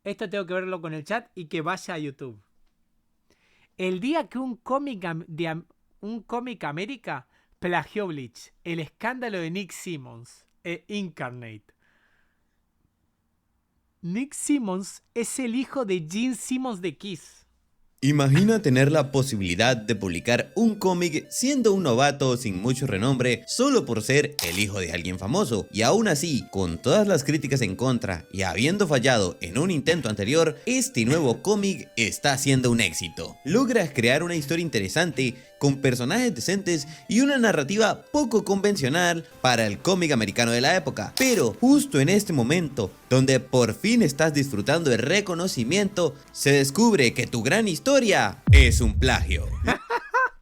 Esto tengo que verlo con el chat y que vaya a YouTube. El día que un cómic América plagió Bleach. El escándalo de Nick Simmons. Incarnate. Nick Simmons es el hijo de Gene Simmons de Kiss. Imagina tener la posibilidad de publicar un cómic siendo un novato sin mucho renombre solo por ser el hijo de alguien famoso, y aún así, con todas las críticas en contra y habiendo fallado en un intento anterior, este nuevo cómic está siendo un éxito. Logras crear una historia interesante con personajes decentes y una narrativa poco convencional para el cómic americano de la época. Pero justo en este momento, donde por fin estás disfrutando de reconocimiento, se descubre que tu gran historia es un plagio.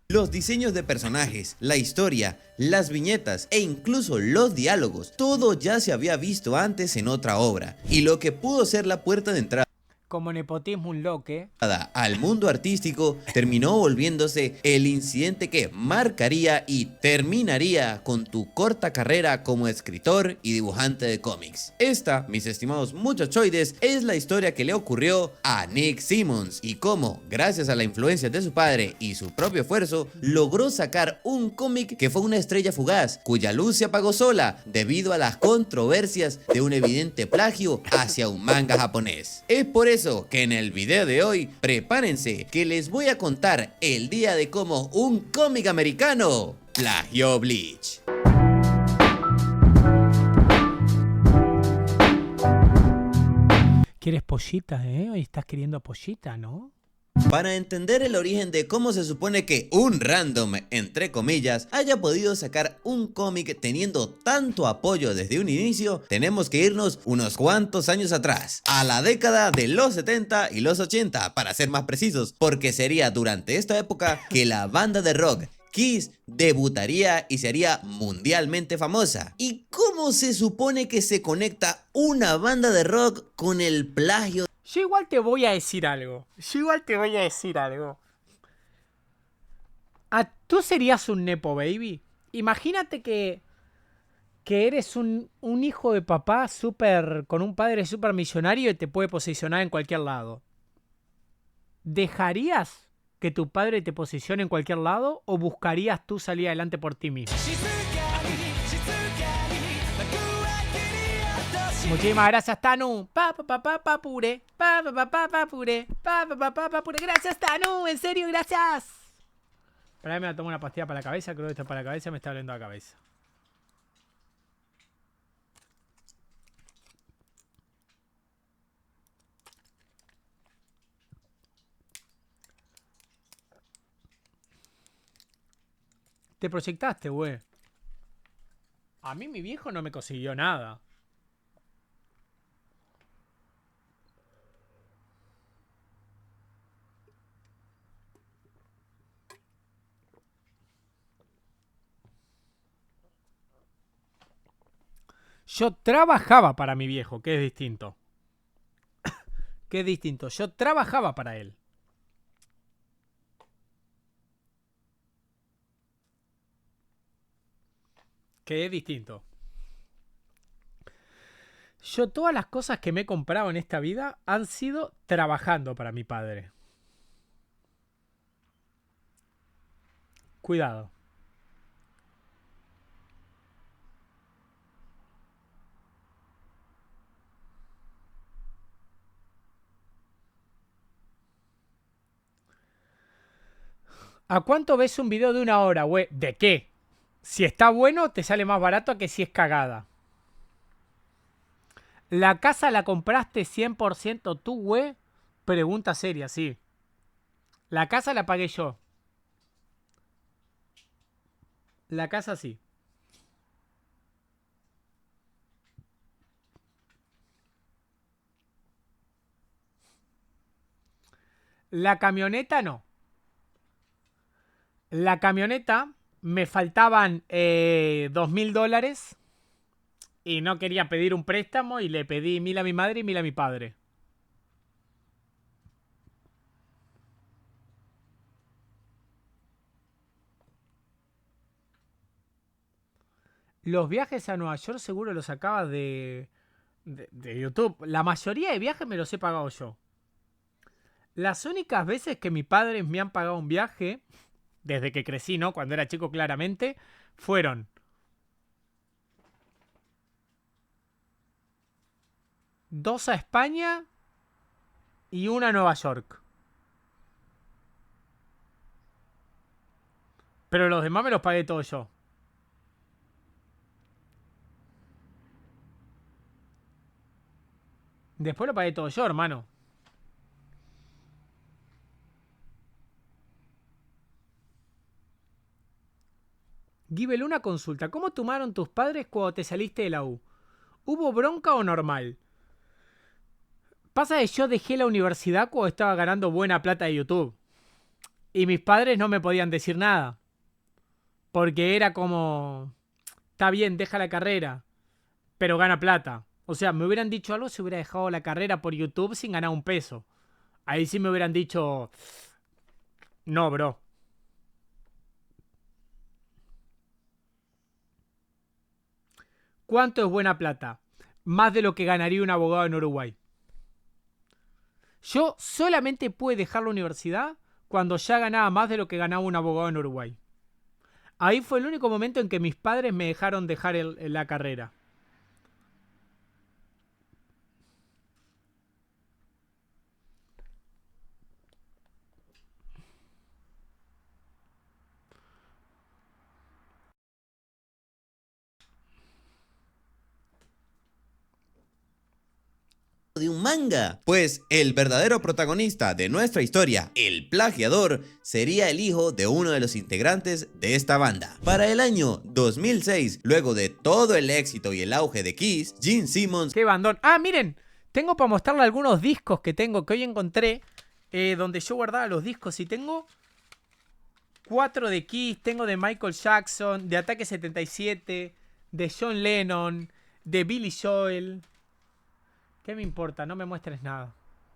Los diseños de personajes, la historia, las viñetas e incluso los diálogos, todo ya se había visto antes en otra obra, y lo que pudo ser la puerta de entrada Como nepotismo un loque. al mundo artístico terminó volviéndose el incidente que marcaría y terminaría con tu corta carrera como escritor y dibujante de cómics. Esta, mis estimados muchachoides, es la historia que le ocurrió a Nick Simmons y cómo, gracias a la influencia de su padre y su propio esfuerzo, logró sacar un cómic que fue una estrella fugaz, cuya luz se apagó sola debido a las controversias de un evidente plagio hacia un manga japonés. Es por eso que en el video de hoy, prepárense que les voy a contar el día de cómo un cómic americano plagió Bleach. ¿Quieres pollita, Hoy estás queriendo pollita, ¿no? Para entender el origen de cómo se supone que un random, entre comillas, haya podido sacar un cómic teniendo tanto apoyo desde un inicio, tenemos que irnos unos cuantos años atrás, a la década de los 70 y los 80, para ser más precisos, porque sería durante esta época que la banda de rock Kiss debutaría y sería mundialmente famosa. ¿Y cómo se supone que se conecta una banda de rock con el plagio? Yo igual te voy a decir algo. ¿Tú serías un Nepo Baby? Imagínate que eres un hijo de papá con un padre súper millonario y te puede posicionar en cualquier lado. ¿Dejarías que tu padre te posicione en cualquier lado o buscarías tú salir adelante por ti mismo? Muchísimas gracias, Tanu. Pure. Pure. Pure. Gracias, Tanu. En serio, gracias. Para mí me tomo una pastilla para la cabeza. Creo que esto para la cabeza me está doliendo la cabeza. Te proyectaste, güey. A mí mi viejo no me consiguió nada. Yo trabajaba para mi viejo, que es distinto. Yo trabajaba para él. Que es distinto. Yo todas las cosas que me he comprado en esta vida han sido trabajando para mi padre. Cuidado. ¿A cuánto ves un video de 1 hora, güey? ¿De qué? Si está bueno, te sale más barato que si es cagada. ¿La casa la compraste 100% tú, güey? Pregunta seria, sí. La casa la pagué yo. La casa sí. La camioneta no. La camioneta me faltaban $2.000 y no quería pedir un préstamo y le pedí 1.000 a mi madre y 1.000 a mi padre. Los viajes a Nueva York seguro los sacabas de de YouTube. La mayoría de viajes me los he pagado yo. Las únicas veces que mis padres me han pagado un viaje, desde que crecí, ¿no? Cuando era chico claramente, fueron 2 a España y 1 a Nueva York. Pero los demás me los pagué todos yo. Después lo pagué todo yo, hermano. Gibel, una consulta. ¿Cómo tomaron tus padres cuando te saliste de la U? ¿Hubo bronca o normal? Pasa que yo dejé la universidad cuando estaba ganando buena plata de YouTube. Y mis padres no me podían decir nada. Porque era como... Está bien, deja la carrera, pero gana plata. O sea, me hubieran dicho algo si hubiera dejado la carrera por YouTube sin ganar un peso. Ahí sí me hubieran dicho... No, bro. ¿Cuánto es buena plata? Más de lo que ganaría un abogado en Uruguay. Yo solamente pude dejar la universidad cuando ya ganaba más de lo que ganaba un abogado en Uruguay. Ahí fue el único momento en que mis padres me dejaron dejar la carrera. De un manga. Pues el verdadero protagonista de nuestra historia, el plagiador, sería el hijo de uno de los integrantes de esta banda. Para el año 2006, luego de todo el éxito y el auge de Kiss, Gene Simmons... ¡Qué bandón! ¡Ah, miren! Tengo para mostrarle algunos discos que tengo, que hoy encontré, donde yo guardaba los discos. Y tengo 4 de Kiss, tengo de Michael Jackson, de Ataque 77, de John Lennon, de Billy Joel... ¿Qué me importa? No me muestres nada.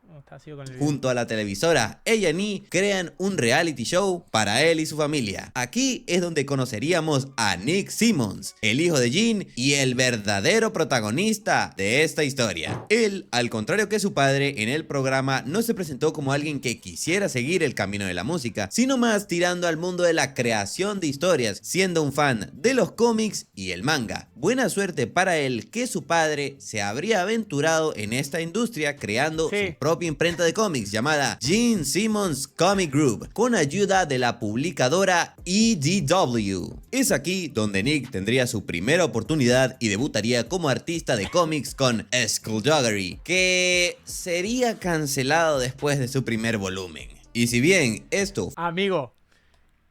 No, con el junto a la televisora A&E crean un reality show para él y su familia. Aquí es donde conoceríamos a Nick Simmons, el hijo de Gene y el verdadero protagonista de esta historia. Él, al contrario que su padre, en el programa no se presentó como alguien que quisiera seguir el camino de la música, sino más tirando al mundo de la creación de historias, siendo un fan de los cómics y el manga. Buena suerte para él que su padre se habría aventurado en esta industria creando su propia imprenta de cómics llamada Gene Simmons Comic Group con ayuda de la publicadora IDW. Es aquí donde Nick tendría su primera oportunidad y debutaría como artista de cómics con Skullduggery, que sería cancelado después de su primer volumen. Y si bien esto... Amigo,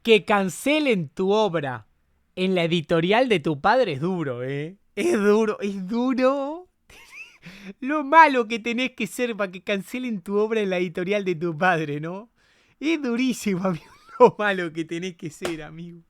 que cancelen tu obra en la editorial de tu padre es duro, ¿eh? Es duro, es duro. Lo malo que tenés que ser para que cancelen tu obra en la editorial de tu padre, ¿no? Es durísimo, amigo. Lo malo que tenés que ser, amigo.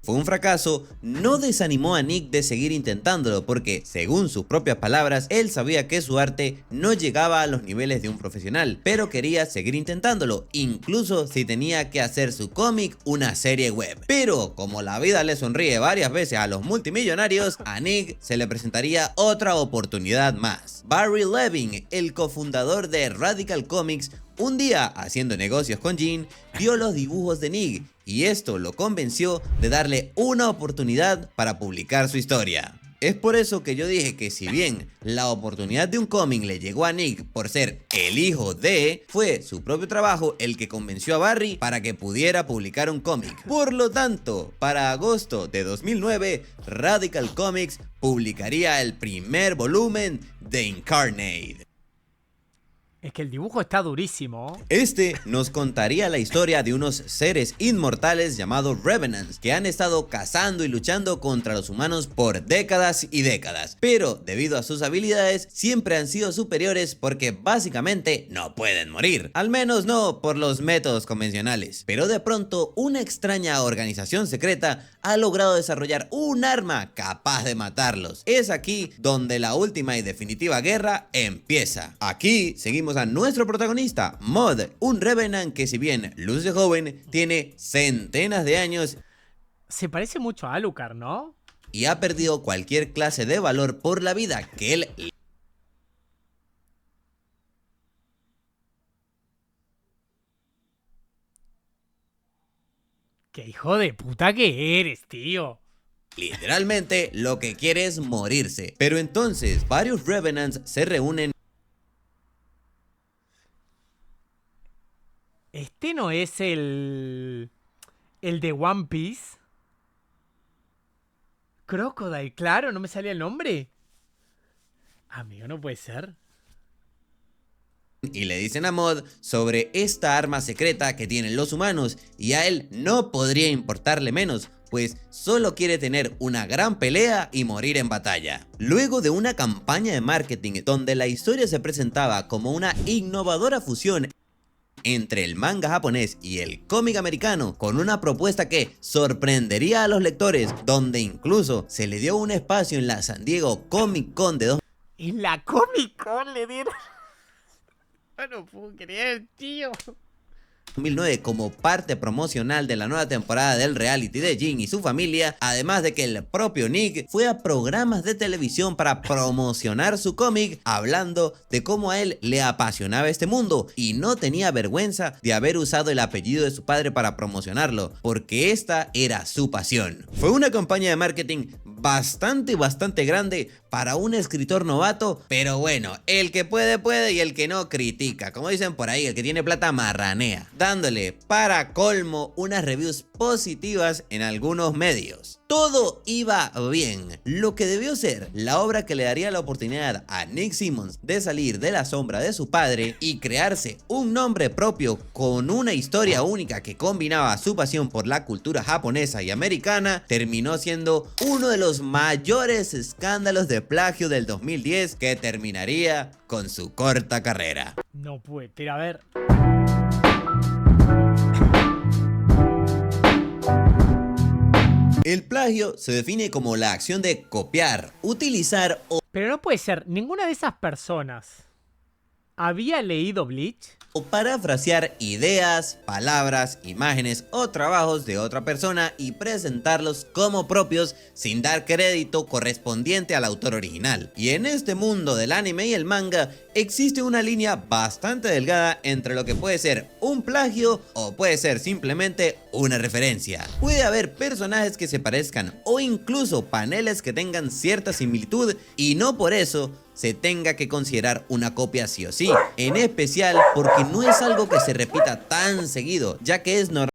Fue un fracaso, no desanimó a Nick de seguir intentándolo porque, según sus propias palabras, él sabía que su arte no llegaba a los niveles de un profesional, pero quería seguir intentándolo, incluso si tenía que hacer su cómic una serie web. Pero, como la vida le sonríe varias veces a los multimillonarios, a Nick se le presentaría otra oportunidad más. Barry Levin, el cofundador de Radical Comics, un día, haciendo negocios con Gene, vio los dibujos de Nick y esto lo convenció de darle una oportunidad para publicar su historia. Es por eso que yo dije que si bien la oportunidad de un cómic le llegó a Nick por ser el hijo de, fue su propio trabajo el que convenció a Barry para que pudiera publicar un cómic. Por lo tanto, para agosto de 2009, Radical Comics publicaría el primer volumen de Incarnate. Es que el dibujo está durísimo. Este nos contaría la historia de unos seres inmortales llamados Revenants que han estado cazando y luchando contra los humanos por décadas y décadas, pero debido a sus habilidades siempre han sido superiores porque básicamente no pueden morir, al menos no por los métodos convencionales. Pero de pronto una extraña organización secreta ha logrado desarrollar un arma capaz de matarlos. Es aquí donde la última y definitiva guerra empieza. Aquí seguimos a nuestro protagonista, Mod, un Revenant que si bien luce joven, tiene centenas de años. Se parece mucho a Alucard, ¿no? y ha perdido cualquier clase de valor por la vida que él... ¡Qué hijo de puta que eres, tío! Literalmente lo que quiere es morirse. Pero entonces varios Revenants se reúnen. Este no es el de One Piece. Crocodile, claro, no me salía el nombre. Amigo, no puede ser. Y le dicen a Mod sobre esta arma secreta que tienen los humanos, y a él no podría importarle menos, pues solo quiere tener una gran pelea y morir en batalla. Luego de una campaña de marketing donde la historia se presentaba como una innovadora fusión entre el manga japonés y el cómic americano, con una propuesta que sorprendería a los lectores, donde incluso se le dio un espacio en la San Diego Comic Con de En la Comic Con le dieron... No puedo creer, tío. 2009 como parte promocional de la nueva temporada del reality de Jin y su familia, además de que el propio Nick fue a programas de televisión para promocionar su cómic, hablando de cómo a él le apasionaba este mundo y no tenía vergüenza de haber usado el apellido de su padre para promocionarlo, porque esta era su pasión. Fue una campaña de marketing bastante grande para un escritor novato, pero bueno, el que puede puede y el que no critica, como dicen por ahí, el que tiene plata marranea, dándole para colmo unas reviews positivas en algunos medios. Todo iba bien, lo que debió ser la obra que le daría la oportunidad a Nick Simmons de salir de la sombra de su padre y crearse un nombre propio con una historia única que combinaba su pasión por la cultura japonesa y americana, terminó siendo uno de los mayores escándalos de plagio del 2010 que terminaría con su corta carrera. No puede, pero a ver... El plagio se define como la acción de copiar, utilizar o Pero no puede ser, ninguna de esas personas había leído Bleach. parafrasear ideas, palabras, imágenes o trabajos de otra persona y presentarlos como propios sin dar crédito correspondiente al autor original. Y en este mundo del anime y el manga existe una línea bastante delgada entre lo que puede ser un plagio o puede ser simplemente una referencia. Puede haber personajes que se parezcan o incluso paneles que tengan cierta similitud y no por eso se tenga que considerar una copia sí o sí, en especial porque no es algo que se repita tan seguido, ya que es normal.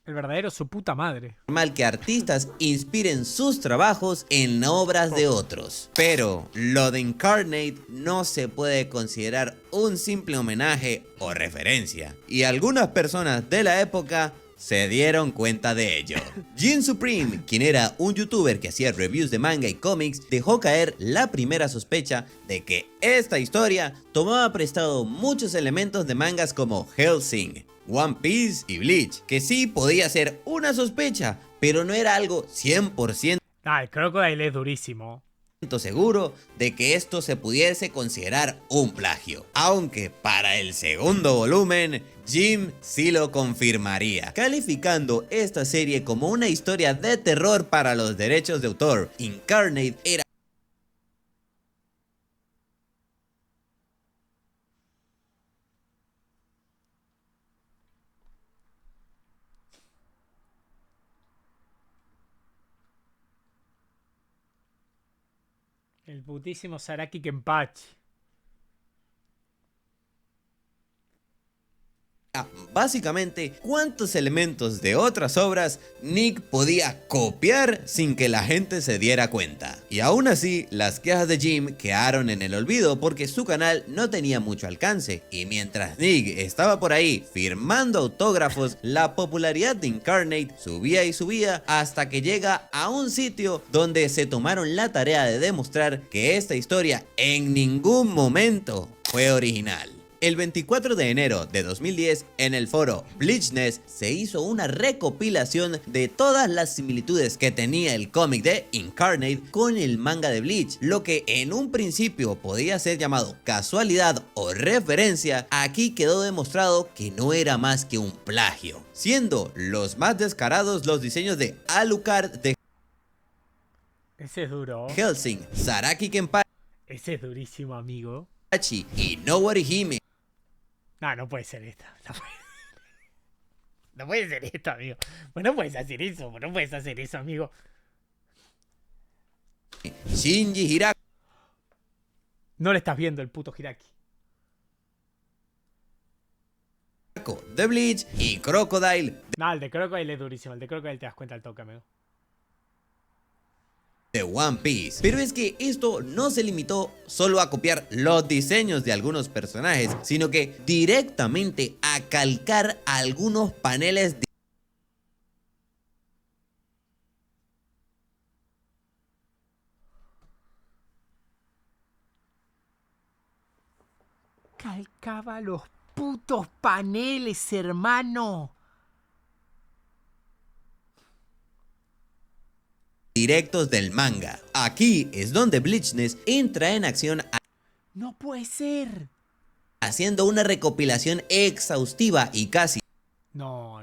El verdadero su puta madre. Normal que artistas inspiren sus trabajos en obras de otros. Pero lo de Incarnate no se puede considerar un simple homenaje o referencia. Y algunas personas de la época se dieron cuenta de ello. Jin Supreme, quien era un youtuber que hacía reviews de manga y cómics, dejó caer la primera sospecha de que esta historia tomaba prestado muchos elementos de mangas como Hellsing, One Piece y Bleach, que sí podía ser una sospecha, pero no era algo 100% Ay, Crocodile es durísimo. seguro de que esto se pudiese considerar un plagio. Aunque para el segundo volumen, Jim sí lo confirmaría, calificando esta serie como una historia de terror para los derechos de autor. Incarnate era El putísimo Saraki Kenpachi. básicamente cuántos elementos de otras obras Nick podía copiar sin que la gente se diera cuenta. Y aún así, las quejas de Jim quedaron en el olvido porque su canal no tenía mucho alcance. Y mientras Nick estaba por ahí firmando autógrafos, la popularidad de Incarnate subía y subía hasta que llega a un sitio donde se tomaron la tarea de demostrar que esta historia en ningún momento fue original. El 24 de enero de 2010, en el foro Bleachness, se hizo una recopilación de todas las similitudes que tenía el cómic de Incarnate con el manga de Bleach. Lo que en un principio podía ser llamado casualidad o referencia, aquí quedó demostrado que no era más que un plagio, siendo los más descarados los diseños de Alucard de Ese es duro. Hellsing, Saraki Kenpachi Ese es durísimo, amigo. y Nowari Hime. No, no puede ser esto. No puede ser esto, amigo. Pues no puedes hacer eso. No puedes hacer eso, amigo. Shinji Hirako No le estás viendo el puto Hiraki. de Bleach y Crocodile No, el de Crocodile es durísimo. El de Crocodile te das cuenta al toque, amigo. de One Piece. Pero es que esto no se limitó solo a copiar los diseños de algunos personajes, sino que directamente a calcar algunos paneles Calcaba los putos paneles, hermano. directos del manga. Aquí es donde Bleachness entra en acción No puede ser. haciendo una recopilación exhaustiva y casi No.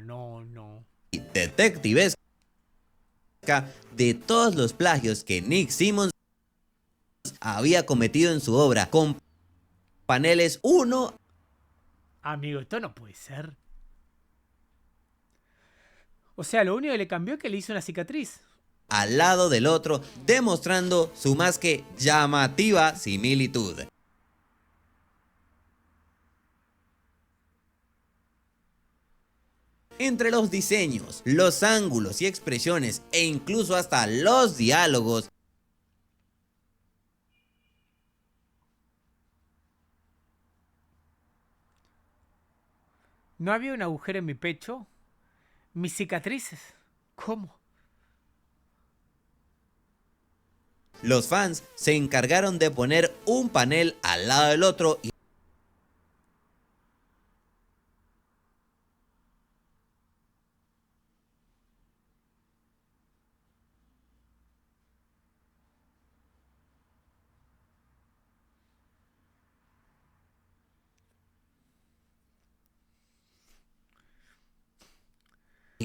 detectivesca de todos los plagios que Nick Simmons había cometido en su obra, con paneles uno Amigo, esto no puede ser. O sea, lo único que le cambió es que le hizo una cicatriz. al lado del otro, demostrando su más que llamativa similitud. Entre los diseños, los ángulos y expresiones e incluso hasta los diálogos, ¿No había un agujero en mi pecho? Mis cicatrices. ¿Cómo? los fans se encargaron de poner un panel al lado del otro y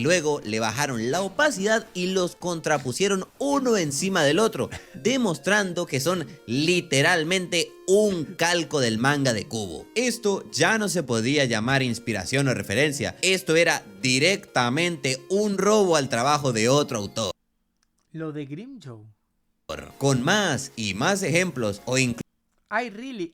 luego le bajaron la opacidad y los contrapusieron uno encima del otro, demostrando que son literalmente un calco del manga de Kubo. Esto ya no se podía llamar inspiración o referencia, esto era directamente un robo al trabajo de otro autor. Lo de Grimjoe. Con más y más ejemplos o I really.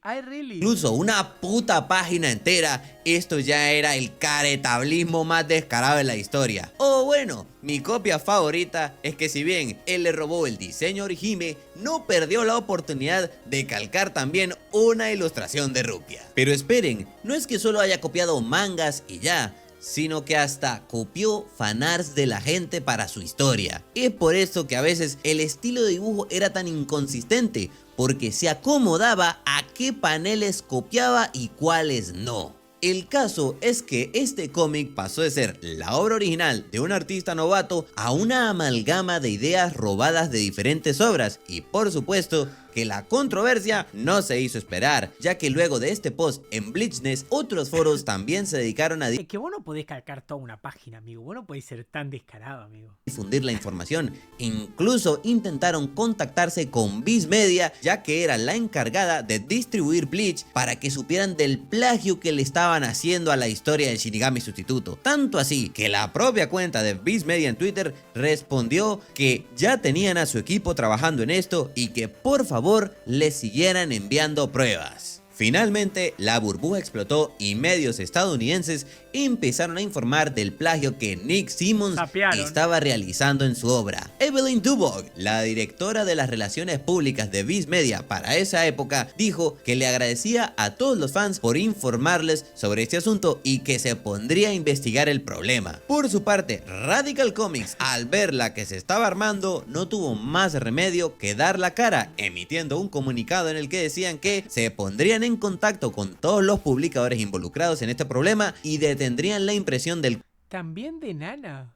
incluso una puta página entera, esto ya era el caretablismo más descarado de la historia. O bueno, mi copia favorita es que si bien él le robó el diseño a Orihime, no perdió la oportunidad de calcar también una ilustración de Rukia. Pero esperen, no es que solo haya copiado mangas y ya, sino que hasta copió fanarts de la gente para su historia. Es por eso que a veces el estilo de dibujo era tan inconsistente, porque se acomodaba a qué paneles copiaba y cuáles no. El caso es que este cómic pasó de ser la obra original de un artista novato a una amalgama de ideas robadas de diferentes obras, y por supuesto que la controversia no se hizo esperar, ya que luego de este post en Bleachness, otros foros también se dedicaron a Es que vos no podés calcar toda una página, amigo. Vos no podés ser tan descarado, amigo. difundir la información. Incluso intentaron contactarse con Viz Media, ya que era la encargada de distribuir Bleach, para que supieran del plagio que le estaban haciendo a la historia del Shinigami sustituto. Tanto así que la propia cuenta de Viz Media en Twitter respondió que ya tenían a su equipo trabajando en esto y que por favor le siguieran enviando pruebas. Finalmente, la burbuja explotó y medios estadounidenses empezaron a informar del plagio que Nick Simmons Sapearon. estaba realizando en su obra. Evelyn Duboc, la directora de las relaciones públicas de Viz Media para esa época, dijo que le agradecía a todos los fans por informarles sobre este asunto y que se pondría a investigar el problema. Por su parte, Radical Comics, al ver la que se estaba armando, no tuvo más remedio que dar la cara, emitiendo un comunicado en el que decían que se pondrían en contacto con todos los publicadores involucrados en este problema y detendrían la impresión del También de Nana.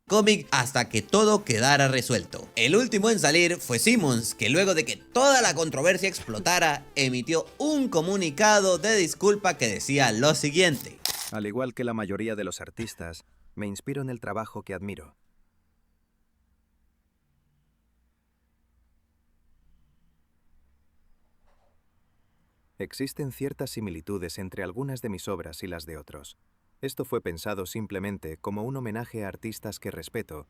cómic hasta que todo quedara resuelto. El último en salir fue Simmons, que luego de que toda la controversia explotara, emitió un comunicado de disculpa que decía lo siguiente: Al igual que la mayoría de los artistas, me inspiro en el trabajo que admiro. Existen ciertas similitudes entre algunas de mis obras y las de otros. Esto fue pensado simplemente como un homenaje a artistas que respeto.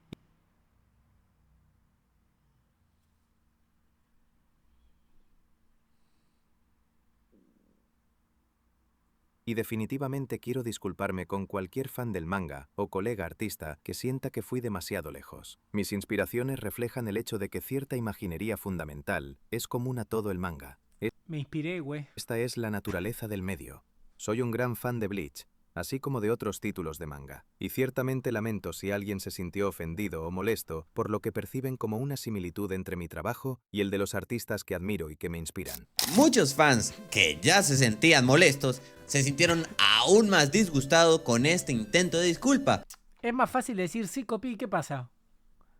Y definitivamente quiero disculparme con cualquier fan del manga o colega artista que sienta que fui demasiado lejos. Mis inspiraciones reflejan el hecho de que cierta imaginería fundamental es común a todo el manga. Me inspiré, güey. Esta es la naturaleza del medio. Soy un gran fan de Bleach, así como de otros títulos de manga, y ciertamente lamento si alguien se sintió ofendido o molesto por lo que perciben como una similitud entre mi trabajo y el de los artistas que admiro y que me inspiran. Muchos fans que ya se sentían molestos se sintieron aún más disgustados con este intento de disculpa, Es más fácil decir sí, Copi, ¿qué pasa?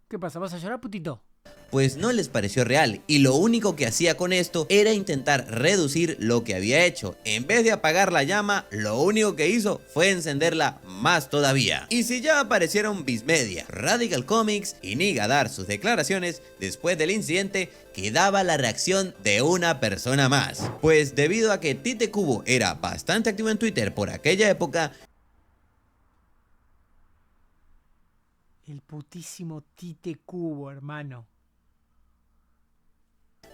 ¿Qué pasa? ¿Vas a llorar, putito? pues no les pareció real y lo único que hacía con esto era intentar reducir lo que había hecho. En vez de apagar la llama, lo único que hizo fue encenderla más todavía. Y si ya aparecieron Viz Media, Radical Comics y Nick a dar sus declaraciones después del incidente, quedaba la reacción de una persona más. Pues debido a que Tite Kubo era bastante activo en Twitter por aquella época, El putísimo Tite Kubo, hermano.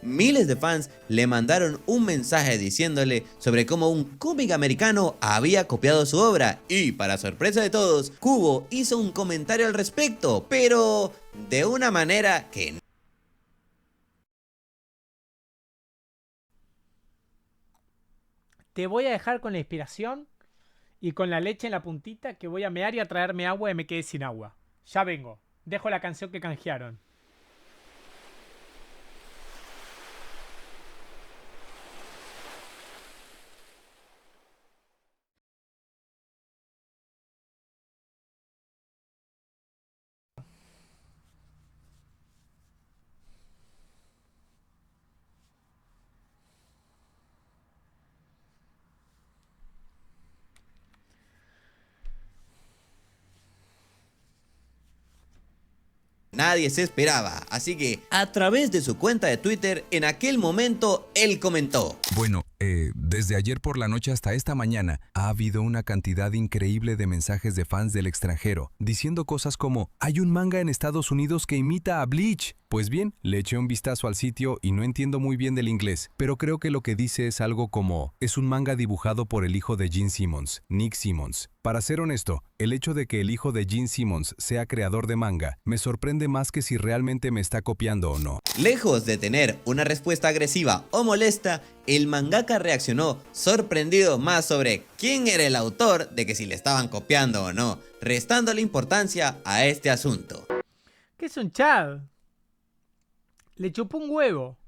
miles de fans le mandaron un mensaje diciéndole sobre cómo un cómic americano había copiado su obra y, para sorpresa de todos, Kubo hizo un comentario al respecto, pero de una manera que Te voy a dejar con la inspiración y con la leche en la puntita, que voy a mear y a traerme agua y me quedé sin agua. Ya vengo. Dejo la canción que canjearon. nadie se esperaba. Así que, a través de su cuenta de Twitter, en aquel momento, él comentó: Bueno, desde ayer por la noche hasta esta mañana ha habido una cantidad increíble de mensajes de fans del extranjero diciendo cosas como «Hay un manga en Estados Unidos que imita a Bleach». Pues bien, le eché un vistazo al sitio y no entiendo muy bien del inglés, pero creo que lo que dice es algo como «Es un manga dibujado por el hijo de Gene Simmons, Nick Simmons». Para ser honesto, el hecho de que el hijo de Gene Simmons sea creador de manga me sorprende más que si realmente me está copiando o no. Lejos de tener una respuesta agresiva o molesta, el mangaka reaccionó sorprendido más sobre quién era el autor de que si le estaban copiando o no, restándole importancia a este asunto. ¿Qué es un Chad? Le chupó un huevo.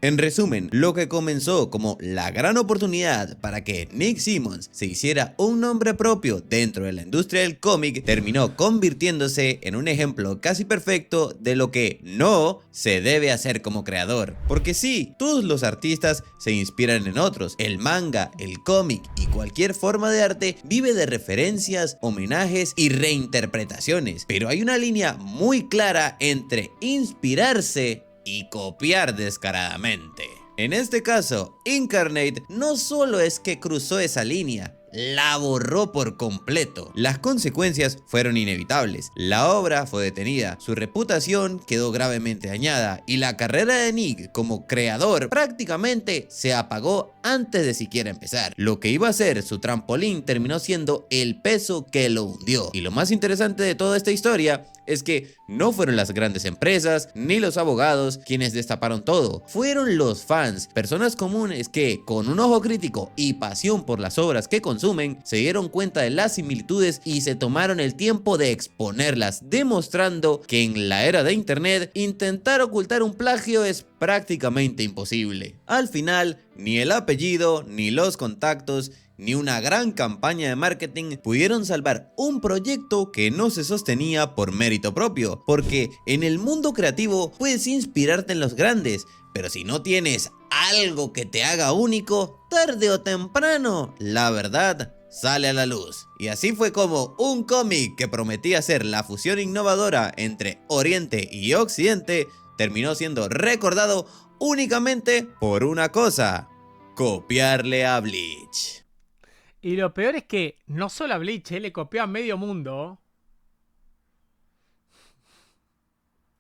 En resumen, lo que comenzó como la gran oportunidad para que Nick Simmons se hiciera un nombre propio dentro de la industria del cómic terminó convirtiéndose en un ejemplo casi perfecto de lo que no se debe hacer como creador. Porque sí, todos los artistas se inspiran en otros. El manga, el cómic y cualquier forma de arte vive de referencias, homenajes y reinterpretaciones. Pero hay una línea muy clara entre inspirarse y copiar descaradamente. En este caso, Incarnate no solo es que cruzó esa línea, la borró por completo. Las consecuencias fueron inevitables. La obra fue detenida, su reputación quedó gravemente dañada y la carrera de Nick como creador prácticamente se apagó antes de siquiera empezar. Lo que iba a ser su trampolín terminó siendo el peso que lo hundió. Y lo más interesante de toda esta historia es que no fueron las grandes empresas ni los abogados quienes destaparon todo, fueron los fans, personas comunes que con un ojo crítico y pasión por las obras que consumen, se dieron cuenta de las similitudes y se tomaron el tiempo de exponerlas, demostrando que en la era de internet intentar ocultar un plagio es prácticamente imposible. Al final, ni el apellido, ni los contactos, ni una gran campaña de marketing pudieron salvar un proyecto que no se sostenía por mérito propio, porque en el mundo creativo puedes inspirarte en los grandes, pero si no tienes algo que te haga único, tarde o temprano, la verdad sale a la luz. Y así fue como un cómic que prometía ser la fusión innovadora entre Oriente y Occidente terminó siendo recordado únicamente por una cosa: copiarle a Bleach. Y lo peor es que no solo a Bleach, le copió a medio mundo.